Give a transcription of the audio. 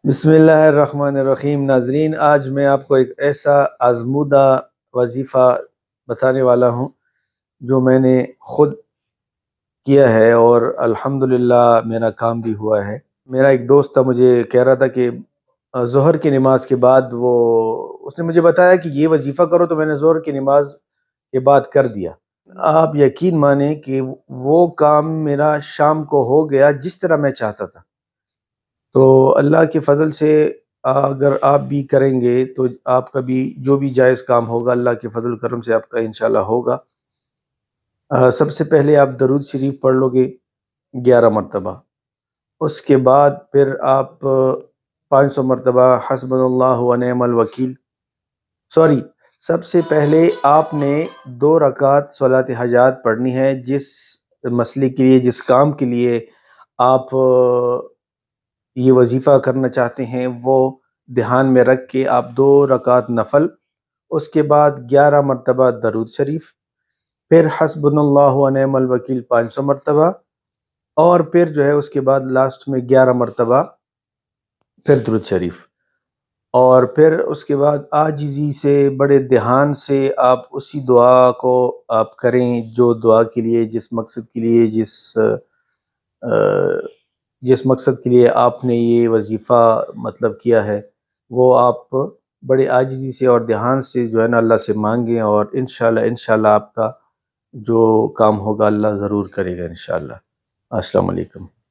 بسم اللہ الرحمن الرحیم۔ ناظرین، آج میں آپ کو ایک ایسا آزمودہ وظیفہ بتانے والا ہوں جو میں نے خود کیا ہے اور الحمدللہ میرا کام بھی ہوا ہے۔ میرا ایک دوست تھا، مجھے کہہ رہا تھا کہ ظہر کی نماز کے بعد اس نے مجھے بتایا کہ یہ وظیفہ کرو، تو میں نے ظہر کی نماز کے بعد کر دیا۔ آپ یقین مانیں کہ وہ کام میرا شام کو ہو گیا جس طرح میں چاہتا تھا۔ تو اللہ کے فضل سے اگر آپ بھی کریں گے تو آپ کا بھی جو بھی جائز کام ہوگا اللہ کے فضل کرم سے آپ کا انشاءاللہ ہوگا۔ سب سے پہلے آپ درود شریف پڑھ لو گے 11 مرتبہ، اس کے بعد پھر آپ 500 مرتبہ حسبنا اللہ و نعم الوکیل۔ سب سے پہلے آپ نے 2 رکعت صلاۃ حاجات پڑھنی ہے۔ جس مسئلے کے لیے، جس کام کے لیے آپ یہ وظیفہ کرنا چاہتے ہیں وہ دھیان میں رکھ کے آپ 2 رکعت نفل، اس کے بعد 11 مرتبہ درود شریف، پھر حسبنا اللہ و نعم الوکیل 500 مرتبہ، اور پھر جو ہے اس کے بعد لاسٹ میں 11 مرتبہ پھر درود شریف، اور پھر اس کے بعد عاجزی سے بڑے دھیان سے آپ اسی دعا کو آپ کریں جو دعا کے لیے، جس مقصد کے لیے، جس مقصد کے لیے آپ نے یہ وظیفہ مطلب کیا ہے، وہ آپ بڑے عاجزی سے اور دھیان سے جو ہے نا اللہ سے مانگیں، اور انشاءاللہ آپ کا جو کام ہوگا اللہ ضرور کرے گا انشاءاللہ۔ السلام علیکم۔